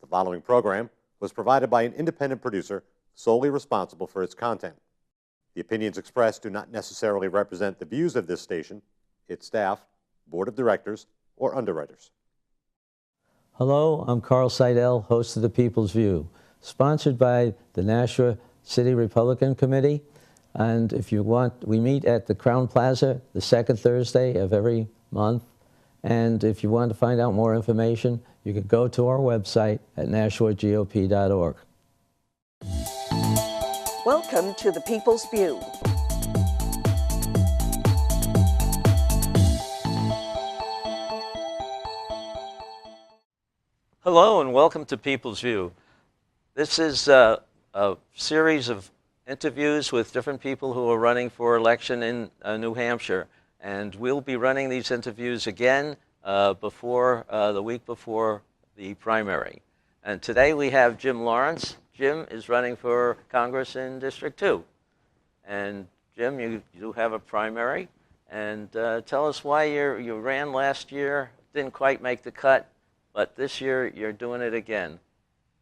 The following program was provided by an independent producer solely responsible for its content. The opinions expressed do not necessarily represent the views of this station, its staff, board of directors, or underwriters. Hello, I'm Carl Seidel, host of The People's View, sponsored by the Nashua City Republican Committee. And if you want, we meet at the Crown Plaza the second Thursday of every month. And if you want to find out more information, you can go to our website at nashuagop.org. Welcome to The People's View. Hello and welcome to People's View. This is a series of interviews with different people who are running for election in New Hampshire. And we'll be running these interviews again the week before the primary. And today we have Jim Lawrence. Jim is running for Congress in District 2. And Jim, you do have a primary. And tell us why you ran last year, didn't quite make the cut, but this year you're doing it again.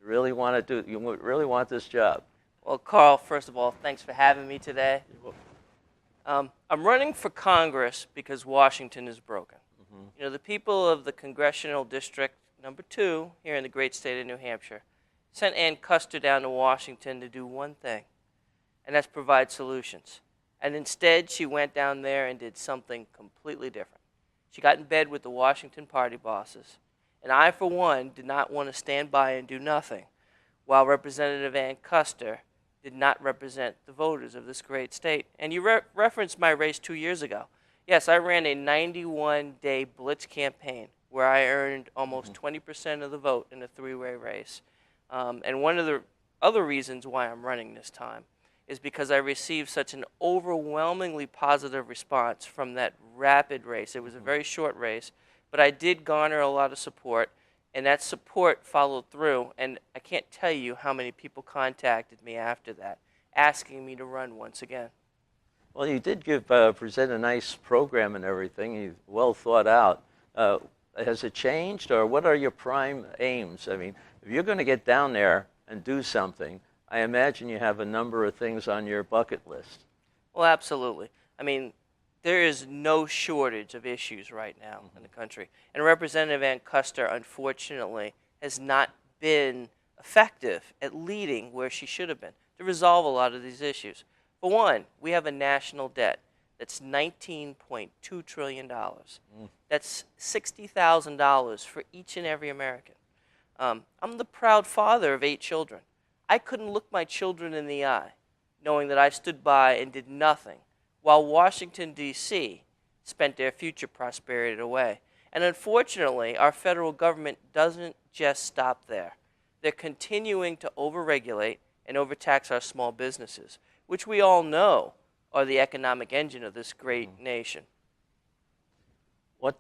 You really want this job. Well, Carl, first of all, thanks for having me today. I'm running for Congress because Washington is broken. Mm-hmm. You know, the people of the Congressional District number 2 here in the great state of New Hampshire sent Ann Kuster down to Washington to do one thing, and that's provide solutions. And instead, she went down there and did something completely different. She got in bed with the Washington party bosses, and I, for one, did not want to stand by and do nothing, while Representative Ann Kuster did not represent the voters of this great state. And you referenced my race 2 years ago. Yes, I ran a 91-day blitz campaign where I earned almost 20% of the vote in a three-way race. And one of the other reasons why I'm running this time is because I received such an overwhelmingly positive response from that rapid race. It was a very short race, but I did garner a lot of support. And that support followed through, and I can't tell you how many people contacted me after that, asking me to run once again. Well, you did present a nice program and everything, well thought out. Has it changed, or what are your prime aims? I mean, if you're going to get down there and do something, I imagine you have a number of things on your bucket list. Well, absolutely. I mean, there is no shortage of issues right now in the country. And Representative Ann Kuster, unfortunately, has not been effective at leading where she should have been to resolve a lot of these issues. For one, we have a national debt that's $19.2 trillion. That's $60,000 for each and every American. I'm the proud father of 8 children. I couldn't look my children in the eye knowing that I stood by and did nothing while Washington, D.C. spent their future prosperity away. And unfortunately, our federal government doesn't just stop there. They're continuing to overregulate and overtax our small businesses, which we all know are the economic engine of this great nation. What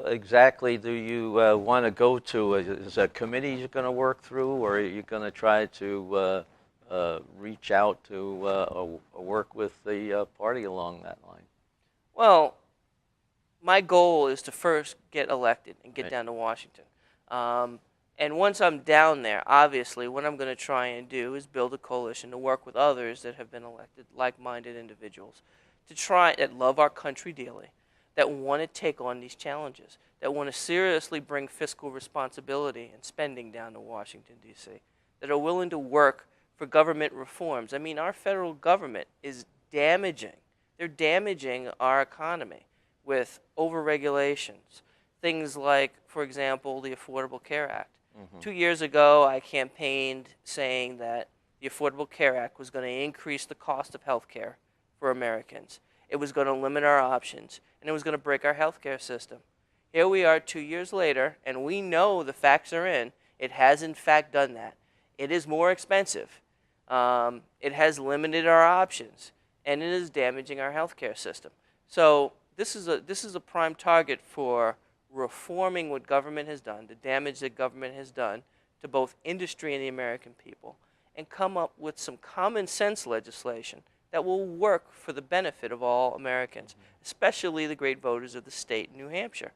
exactly do you want to go to? Is a committee you're going to work through, or are you going to try to reach out to work with the party along that line? Well, my goal is to first get elected and get down to Washington. And once I'm down there, obviously, what I'm going to try and do is build a coalition to work with others that have been elected, like-minded individuals, that love our country dearly, that want to take on these challenges, that want to seriously bring fiscal responsibility and spending down to Washington, D.C., that are willing to work for government reforms. I mean, our federal government is damaging. They're damaging our economy with overregulations. Things like, for example, the Affordable Care Act. 2 years ago, I campaigned saying that the Affordable Care Act was going to increase the cost of health care for Americans. It was going to limit our options, and it was going to break our health care system. Here we are 2 years later, and we know the facts are in. It has, in fact, done that. It is more expensive. It has limited our options, and it is damaging our healthcare system. So this is a prime target for reforming what government has done, the damage that government has done to both industry and the American people, and come up with some common sense legislation that will work for the benefit of all Americans, especially the great voters of the state of New Hampshire.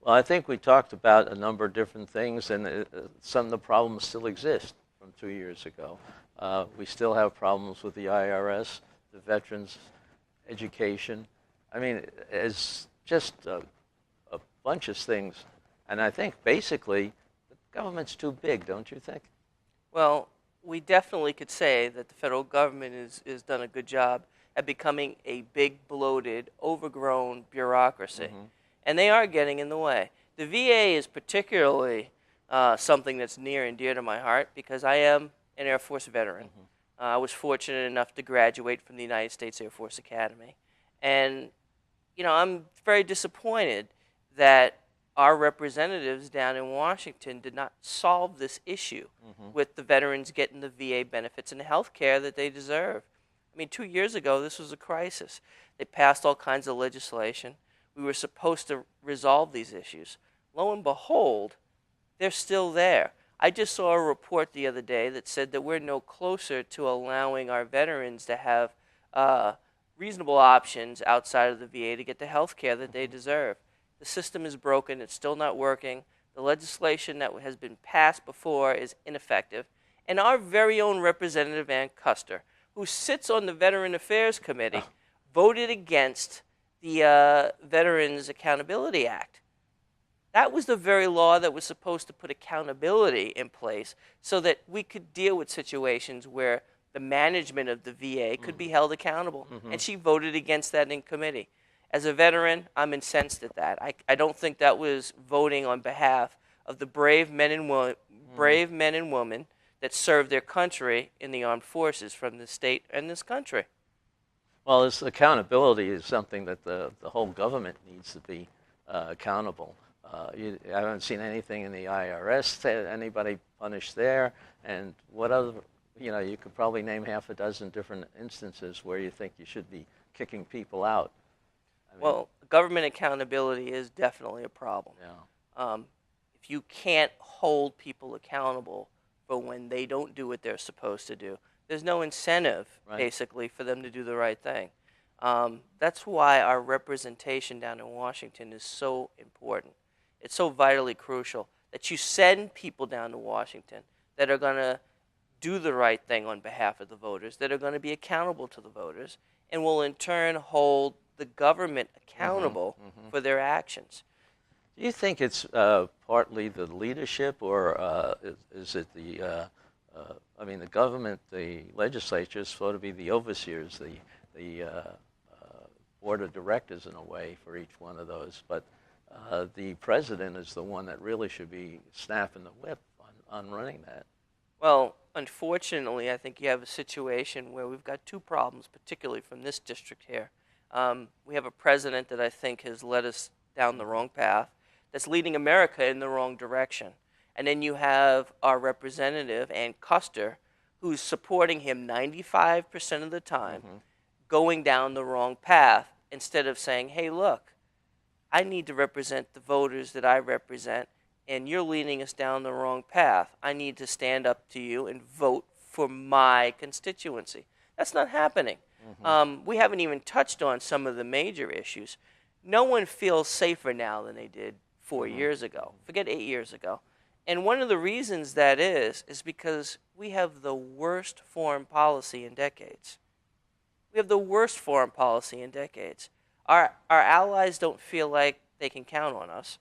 Well, I think we talked about a number of different things, and some of the problems still exist from 2 years ago. We still have problems with the IRS, the veterans, education. I mean, it's just a bunch of things. And I think basically the government's too big, don't you think? Well, we definitely could say that the federal government is done a good job at becoming a big, bloated, overgrown bureaucracy. And they are getting in the way. The VA is particularly something that's near and dear to my heart because I am an Air Force veteran. I was fortunate enough to graduate from the United States Air Force Academy. And, you know, I'm very disappointed that our representatives down in Washington did not solve this issue with the veterans getting the VA benefits and the health care that they deserve. I mean, 2 years ago, this was a crisis. They passed all kinds of legislation. We were supposed to resolve these issues. Lo and behold, they're still there. I just saw a report the other day that said that we're no closer to allowing our veterans to have reasonable options outside of the VA to get the health care that they deserve. The system is broken. It's still not working. The legislation that has been passed before is ineffective. And our very own Representative Ann Custer, who sits on the Veteran Affairs Committee, voted against the Veterans Accountability Act. That was the very law that was supposed to put accountability in place so that we could deal with situations where the management of the VA could be held accountable. And she voted against that in committee. As a veteran, I'm incensed at that. I don't think that was voting on behalf of the brave men and women that serve their country in the armed forces from this state and this country. Well, this accountability is something that the whole government needs to be accountable. I haven't seen anything in the IRS, anybody punished there, and what other, you could probably name half a dozen different instances where you think you should be kicking people out. Well, government accountability is definitely a problem. Yeah. If you can't hold people accountable for when they don't do what they're supposed to do, there's no incentive, basically, for them to do the right thing. That's why our representation down in Washington is so important. It's so vitally crucial that you send people down to Washington that are going to do the right thing on behalf of the voters, that are going to be accountable to the voters, and will in turn hold the government accountable for their actions. Do you think it's partly the leadership, or is it the government, the legislature is supposed to be the overseers, the board of directors in a way for each one of those, but the president is the one that really should be snapping the whip on running that. Well, unfortunately, I think you have a situation where we've got two problems, particularly from this district here. We have a president that I think has led us down the wrong path, that's leading America in the wrong direction. And then you have our representative, Ann Custer, who's supporting him 95% of the time, going down the wrong path instead of saying, hey, look, I need to represent the voters that I represent, and you're leading us down the wrong path. I need to stand up to you and vote for my constituency. That's not happening. We haven't even touched on some of the major issues. No one feels safer now than they did 4 years ago. Forget 8 years ago. And one of the reasons that is because we have the worst foreign policy in decades. We have the worst foreign policy in decades. Our allies don't feel like they can count on us,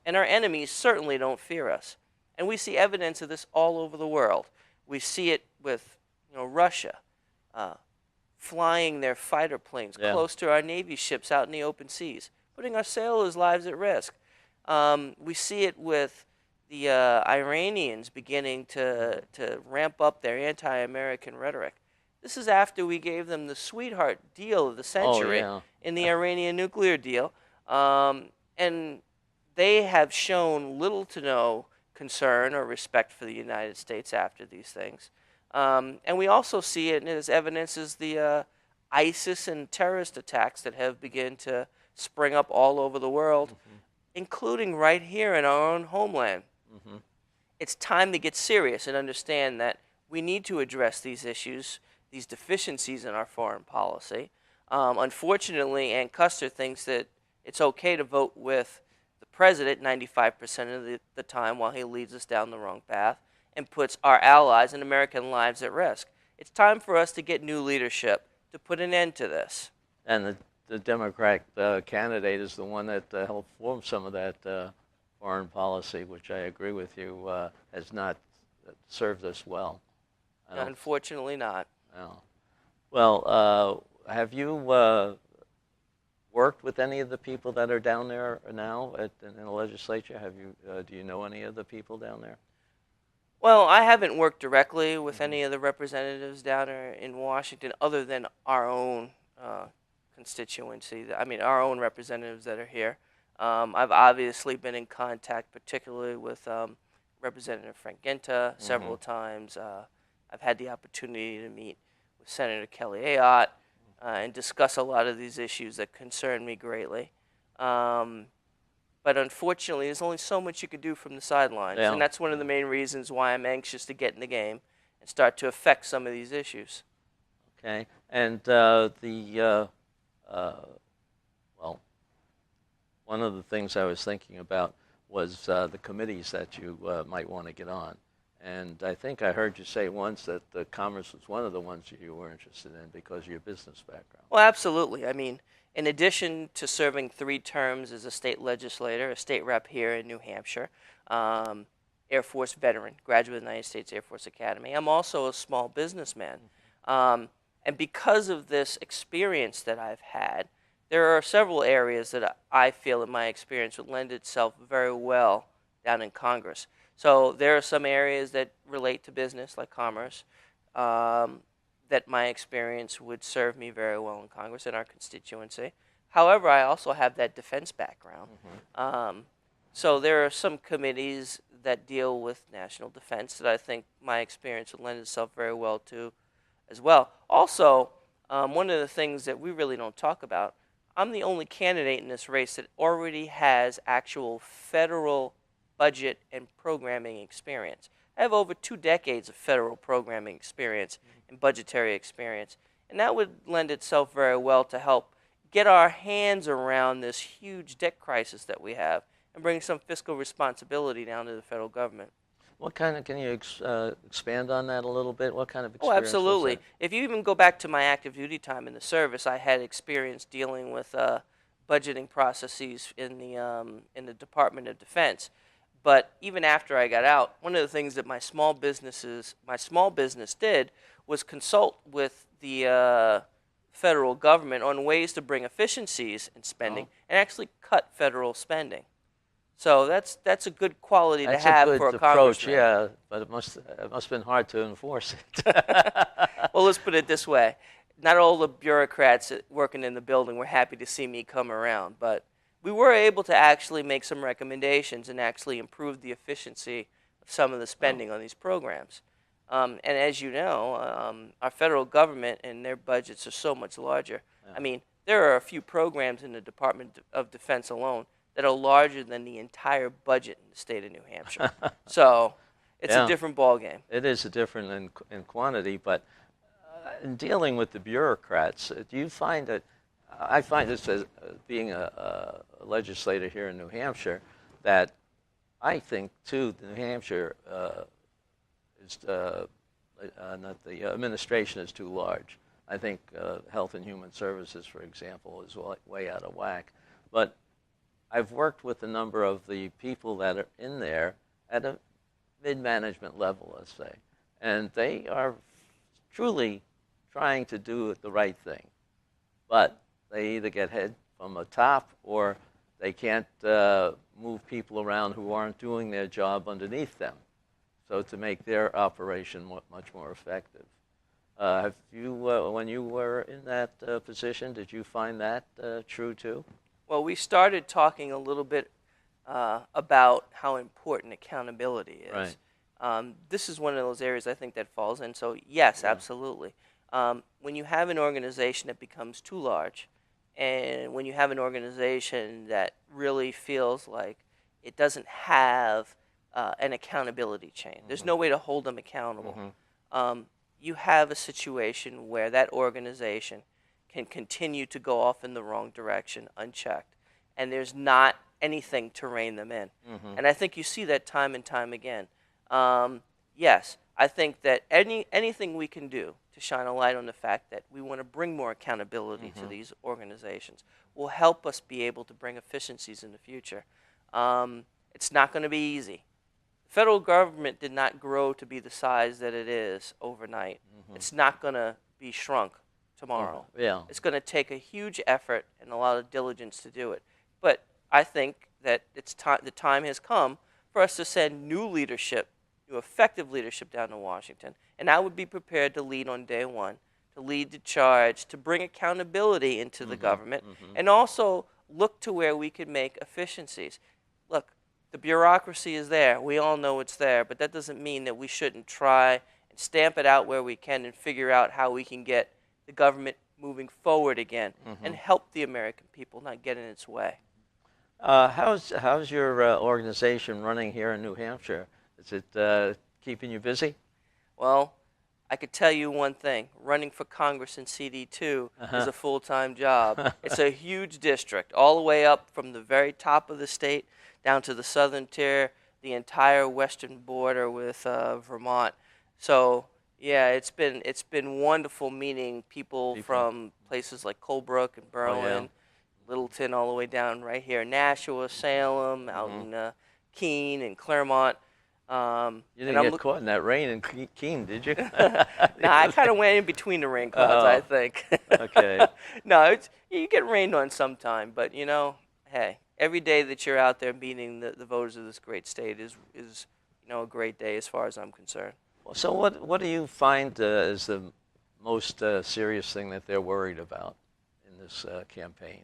and our enemies certainly don't fear us. And we see evidence of this all over the world. We see it with Russia flying their fighter planes close to our Navy ships out in the open seas, putting our sailors' lives at risk. We see it with the Iranians beginning to ramp up their anti-American rhetoric. This is after we gave them the sweetheart deal of the century in the Iranian nuclear deal. And they have shown little to no concern or respect for the United States after these things. And we also see it as evidence as the ISIS and terrorist attacks that have begun to spring up all over the world, including right here in our own homeland. It's time to get serious and understand that we need to address these issues, these deficiencies in our foreign policy. Unfortunately, Ann Custer thinks that it's okay to vote with the president 95% of the time while he leads us down the wrong path and puts our allies and American lives at risk. It's time for us to get new leadership to put an end to this. And the Democrat candidate is the one that helped form some of that foreign policy, which I agree with you has not served us well. Unfortunately not. No. Well, have you worked with any of the people that are down there now in the legislature? Have you? Do you know any of the people down there? Well, I haven't worked directly with any of the representatives down there in Washington other than our own constituency. I mean, our own representatives that are here. I've obviously been in contact particularly with Representative Frank Ginta several times. I've had the opportunity to meet with Senator Kelly Ayotte and discuss a lot of these issues that concern me greatly. But unfortunately, there's only so much you can do from the sidelines. Yeah. And that's one of the main reasons why I'm anxious to get in the game and start to affect some of these issues. Okay. And well, one of the things I was thinking about was the committees that you might want to get on. And I think I heard you say once that Commerce was one of the ones that you were interested in because of your business background. Well, absolutely. I mean, in addition to serving 3 terms as a state legislator, a state rep here in New Hampshire, Air Force veteran, graduate of the United States Air Force Academy, I'm also a small businessman. And because of this experience that I've had, there are several areas that I feel in my experience would lend itself very well down in Congress. So there are some areas that relate to business, like commerce, that my experience would serve me very well in Congress and our constituency. However, I also have that defense background. So there are some committees that deal with national defense that I think my experience would lend itself very well to as well. Also, one of the things that we really don't talk about, I'm the only candidate in this race that already has actual federal budget and programming experience. I have over 2 decades of federal programming experience and budgetary experience, and that would lend itself very well to help get our hands around this huge debt crisis that we have and bring some fiscal responsibility down to the federal government. What kind of, can you expand on that a little bit? What kind of experience? Oh, was absolutely. that? If you even go back to my active duty time in the service, I had experience dealing with budgeting processes in the Department of Defense. But even after I got out, one of the things that my small business did was consult with the federal government on ways to bring efficiencies in spending and actually cut federal spending. So that's a good quality That's to have a good for a approach, congressman. yeah, but it must have been hard to enforce it. Well, let's put it this way. Not all the bureaucrats working in the building were happy to see me come around, but we were able to actually make some recommendations and actually improve the efficiency of some of the spending on these programs. And as you know, our federal government and their budgets are so much larger. I mean, there are a few programs in the Department of Defense alone that are larger than the entire budget in the state of New Hampshire. So it's a different ballgame. It is a different in quantity, but in dealing with the bureaucrats, do you find that, I find this as being a legislator here in New Hampshire, that I think, too, New Hampshire is not the administration is too large. I think Health and Human Services, for example, is way out of whack. But I've worked with a number of the people that are in there at a mid-management level, let's say, and they are truly trying to do the right thing. But they either get hit from the top or they can't move people around who aren't doing their job underneath them. So to make their operation much more effective. Have you, when you were in that position, did you find that true too? Well, we started talking a little bit about how important accountability is. Right. This is one of those areas I think that falls in. So yes, absolutely. When you have an organization that becomes too large, and when you have an organization that really feels like it doesn't have an accountability chain, there's no way to hold them accountable. You have a situation where that organization can continue to go off in the wrong direction unchecked, and there's not anything to rein them in. And I think you see that time and time again. Yes, I think that anything we can do to shine a light on the fact that we want to bring more accountability to these organizations will help us be able to bring efficiencies in the future. It's not going to be easy. The federal government did not grow to be the size that it is overnight. It's not going to be shrunk tomorrow. Yeah. It's going to take a huge effort and a lot of diligence to do it. But I think that the time has come for us to send new leadership, new effective leadership down to Washington. And I would be prepared to lead on day one, to lead the charge, to bring accountability into the government, and also look to where we could make efficiencies. Look, the bureaucracy is there. We all know it's there, but that doesn't mean that we shouldn't try and stamp it out where we can and figure out how we can get the government moving forward again and help the American people not get in its way. How's your organization running here in New Hampshire? Is it keeping you busy? Well, I could tell you one thing. Running for Congress in CD2 is a full-time job. It's a huge district, all the way up from the very top of the state down to the southern tier, the entire western border with Vermont. So, yeah, it's been wonderful meeting people from places like Colebrook and Berlin, Littleton, all the way down right here in Nashua, Salem, out in Keene and Claremont. You didn't get caught in that rain in Keene, did you? Nah, I kind of went in between the rain clouds, I think. Okay. No, you get rained on sometime, but hey, every day that you're out there meeting the voters of this great state is a great day as far as I'm concerned. So what do you find is the most serious thing that they're worried about in this campaign?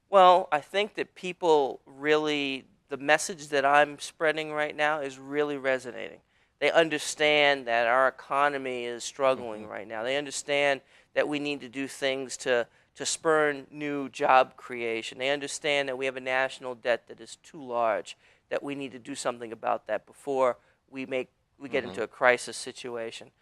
Well, I think that people really, the message that I'm spreading right now is really resonating. They understand that our economy is struggling right now. They understand that we need to do things to spur new job creation. They understand that we have a national debt that is too large, that we need to do something about that before we get into a crisis situation.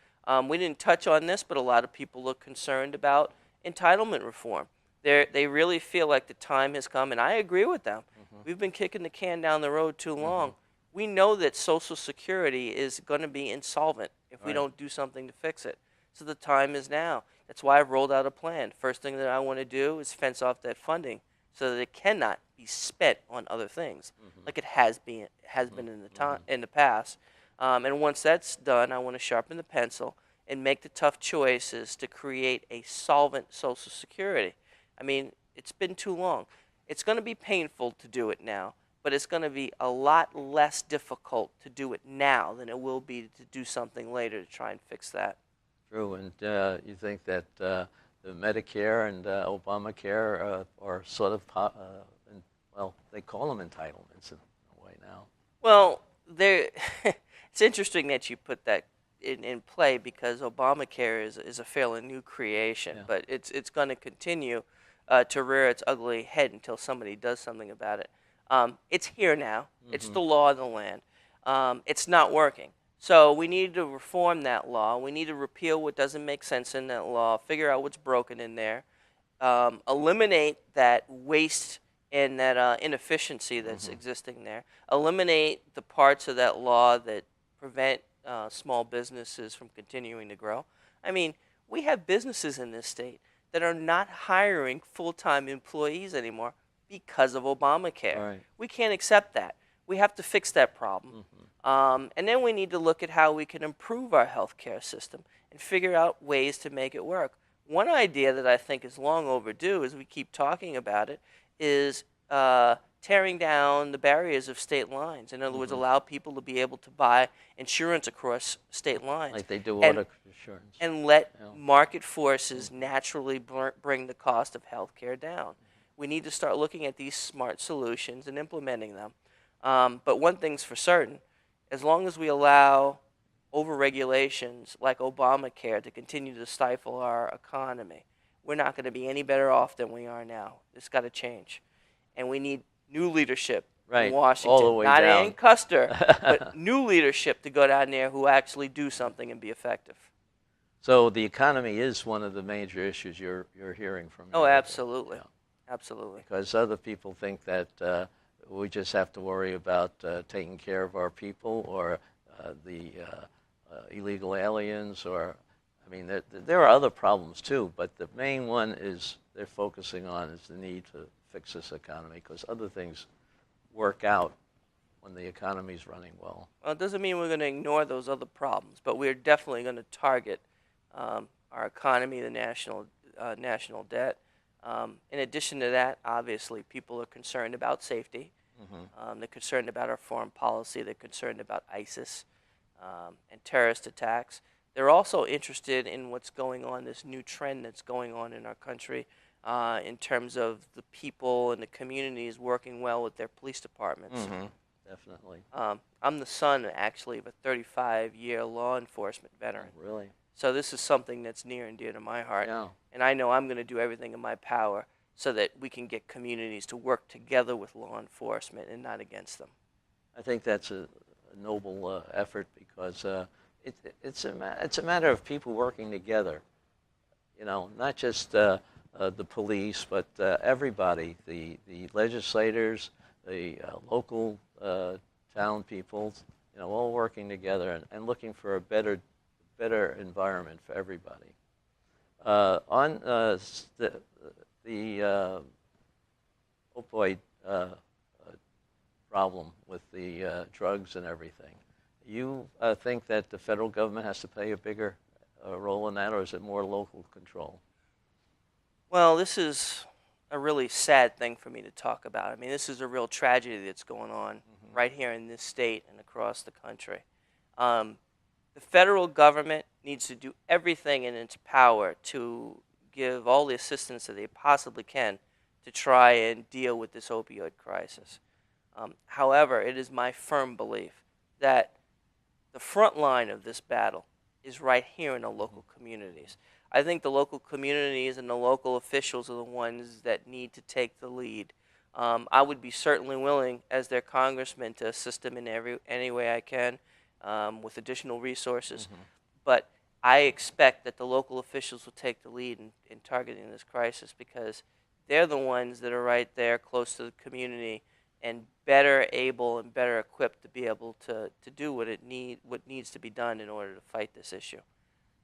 We didn't touch on this, but a lot of people look concerned about entitlement reform. They really feel like the time has come, and I agree with them. We've been kicking the can down the road too long. We know that Social Security is going to be insolvent if we don't do something to fix it. So the time is now. That's why I've rolled out a plan. First thing that I want to do is fence off that funding so that it cannot be spent on other things like it has been in the past. And once that's done, I want to sharpen the pencil and make the tough choices to create a solvent Social Security. I mean, it's been too long. It's going to be painful to do it now, but it's going to be a lot less difficult to do it now than it will be to do something later to try and fix that. True, and you think that the Medicare and Obamacare are sort of, well, they call them entitlements in a way now. Well, it's interesting that you put that in play because Obamacare is a fairly new creation, but it's going to continue to rear its ugly head until somebody does something about it. It's here now. It's the law of the land. It's not working. So we need to reform that law. We need to repeal what doesn't make sense in that law, figure out what's broken in there, eliminate that waste and that inefficiency that's existing there, eliminate the parts of that law that prevent small businesses from continuing to grow. I mean, we have businesses in this state that are not hiring full-time employees anymore because of Obamacare. Right. We can't accept that. We have to fix that problem. And then we need to look at how we can improve our healthcare system and figure out ways to make it work. One idea that I think is long overdue, as we keep talking about it, is tearing down the barriers of state lines. In other words, allow people to be able to buy insurance across state lines. Like they do auto insurance. And let market forces naturally bring the cost of healthcare down. We need to start looking at these smart solutions and implementing them. But one thing's for certain, as long as we allow over-regulations like Obamacare to continue to stifle our economy, we're not going to be any better off than we are now. It's got to change. And we need new leadership in Washington. All the way not down. Ann Custer, but new leadership to go down there who actually do something and be effective. So the economy is one of the major issues you're hearing from. Oh, absolutely. Absolutely. Because other people think that we just have to worry about taking care of our people or the illegal aliens, or I mean, there are other problems too, but the main one is they're focusing on is the need to fix this economy, because other things work out when the economy's running well. Well, it doesn't mean we're going to ignore those other problems, but we're definitely going to target our economy, the national debt. In addition to that, obviously, people are concerned about safety. They're concerned about our foreign policy. They're concerned about ISIS and terrorist attacks. They're also interested in what's going on, this new trend that's going on in our country in terms of the people and the communities working well with their police departments. Definitely. I'm the son, actually, of a 35-year law enforcement veteran. Really? So this is something that's near and dear to my heart. Yeah. And I know I'm going to do everything in my power so that we can get communities to work together with law enforcement and not against them. I think that's a noble effort, because it's a matter of people working together. You know, not just the police, but everybody, the legislators, the local town people, you know, all working together and looking for a better environment for everybody. On the opioid problem with the drugs and everything, you think that the federal government has to play a bigger role in that, or is it more local control? Well, this is a really sad thing for me to talk about. I mean, this is a real tragedy that's going on right here in this state and across the country. The federal government needs to do everything in its power to give all the assistance that they possibly can to try and deal with this opioid crisis. However, it is my firm belief that the front line of this battle is right here in the local communities. I think the local communities and the local officials are the ones that need to take the lead. I would be certainly willing, as their congressman, to assist them in any way I can with additional resources. But I expect that the local officials will take the lead in targeting this crisis, because they're the ones that are right there close to the community and better able and better equipped to be able to do what needs to be done in order to fight this issue.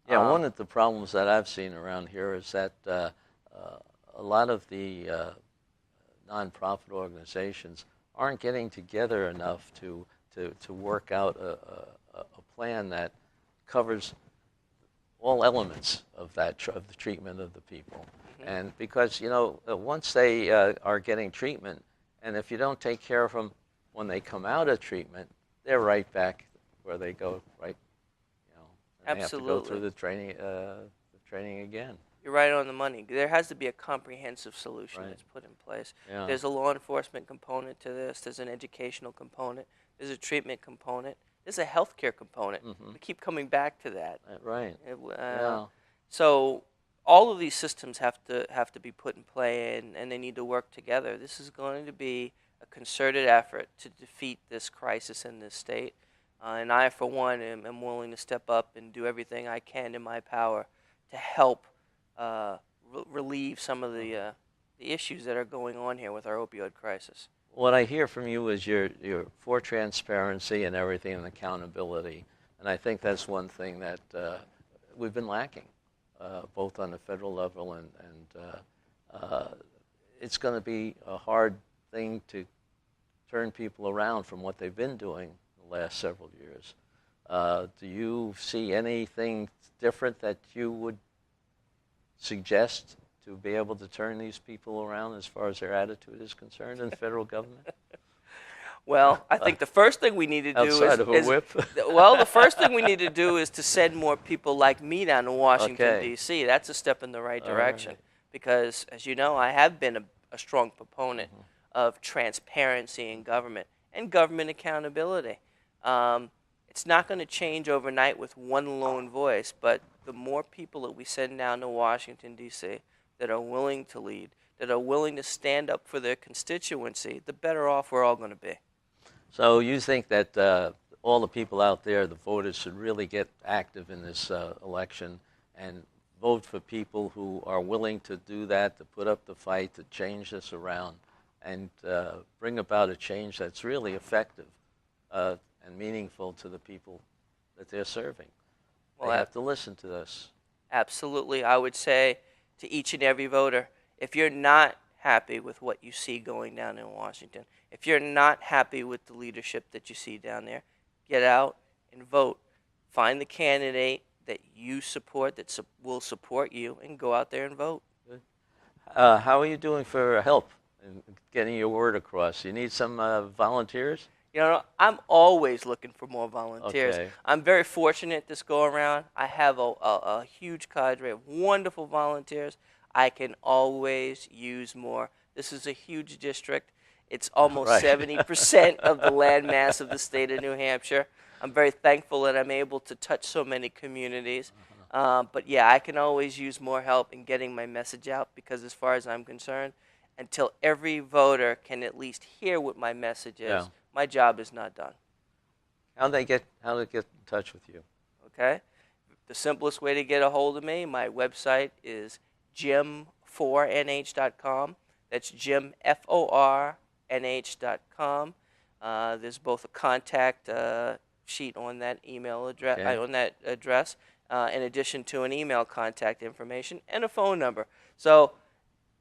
Yeah, one of the problems that I've seen around here is that a lot of the nonprofit organizations aren't getting together enough to work out a plan that covers all elements of of the treatment of the people. And because, you know, once they are getting treatment, and if you don't take care of them when they come out of treatment, they're right back where they go, right? They have to go through the training again. You're right on the money. There has to be a comprehensive solution that's put in place. Yeah. There's a law enforcement component to this. There's an educational component. There's a treatment component. There's a healthcare component. We keep coming back to that. Right. Yeah. So all of these systems have to be put in play, and they need to work together. This is going to be a concerted effort to defeat this crisis in this state. And I, for one, am willing to step up and do everything I can in my power to help relieve some of the issues that are going on here with our opioid crisis. What I hear from you is you're for transparency and everything and accountability. And I think that's one thing that we've been lacking, both on the federal level and it's going to be a hard thing to turn people around from what they've been doing last several years. Do you see anything different that you would suggest to be able to turn these people around as far as their attitude is concerned in the federal government? Well, I think the first thing we need to do outside of a whip? Well, the first thing we need to do is to send more people like me down to Washington, Okay. D.C. That's a step in the right direction. right. Because, as you know, I have been a strong proponent of transparency in government and government accountability. It's not going to change overnight with one lone voice, but the more people that we send down to Washington, D.C., that are willing to lead, that are willing to stand up for their constituency, the better off we're all going to be. So you think that all the people out there, the voters, should really get active in this election and vote for people who are willing to do that, to put up the fight, to change this around, and bring about a change that's really effective and meaningful to the people that they're serving. Well, They have to listen to this. absolutely. I would say to each and every voter, if you're not happy with what you see going down in Washington, if you're not happy with the leadership that you see down there, get out and vote. Find the candidate that you support, that will support you, and go out there and vote. How are you doing for help in getting your word across? You need some volunteers? You know, I'm always looking for more volunteers. Okay. I'm very fortunate this go around. I have a huge cadre of wonderful volunteers. I can always use more. This is a huge district. It's almost Right. 70% of the land mass of the state of New Hampshire. I'm very thankful that I'm able to touch so many communities. But yeah, I can always use more help in getting my message out, because as far as I'm concerned, until every voter can at least hear what my message is, Yeah. my job is not done. How do they get in touch with you? Okay? The simplest way to get a hold of me, my website is jim4nh.com. That's Jim, FORNH.com. There's both a contact sheet on that email address, Okay. on that address, in addition to an email contact information and a phone number. So,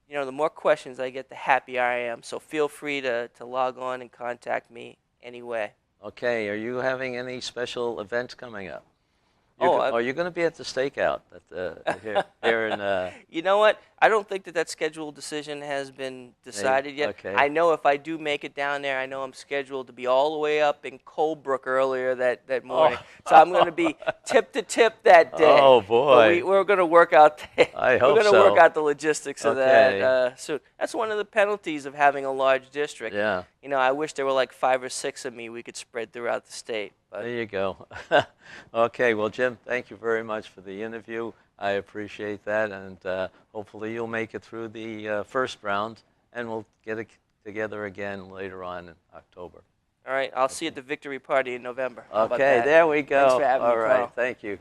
you know, the more questions I get, the happier I am. So feel free to log on and contact me anyway. Okay, are you having any special events coming up? Oh, Are you going to be at the stakeout here in? You know what? I don't think that scheduled decision has been decided yet. Okay. I know if I do make it down there, I know I'm scheduled to be all the way up in Colebrook earlier that morning. So I'm going to be tip to tip that day. Oh, But boy. we're going to work out. I hope We're going to so. work out the logistics of Okay. that soon. That's one of the penalties of having a large district. Yeah. You know, I wish there were like 5 or 6 of me we could spread throughout the state. But There you go. Okay, well, Jim, thank you very much for the interview. I appreciate that, and hopefully you'll make it through the first round, and we'll get it together again later on in October. all right, I'll see you at the victory party in November. How about Okay, that? there we go. Thanks for having me, All right, Carl. thank you.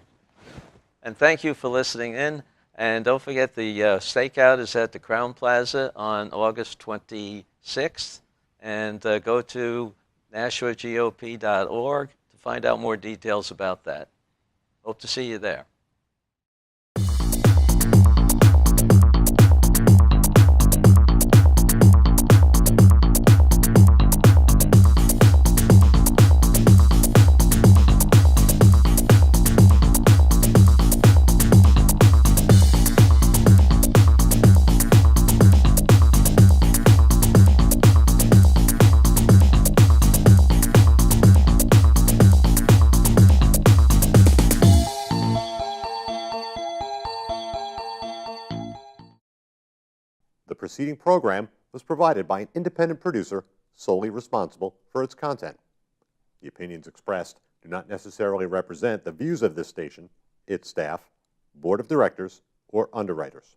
And thank you for listening in. And don't forget, the stakeout is at the Crown Plaza on August 26th. And go to NashuaGOP.org to find out more details about that. Hope to see you there. The preceding program was provided by an independent producer solely responsible for its content. The opinions expressed do not necessarily represent the views of this station, its staff, board of directors, or underwriters.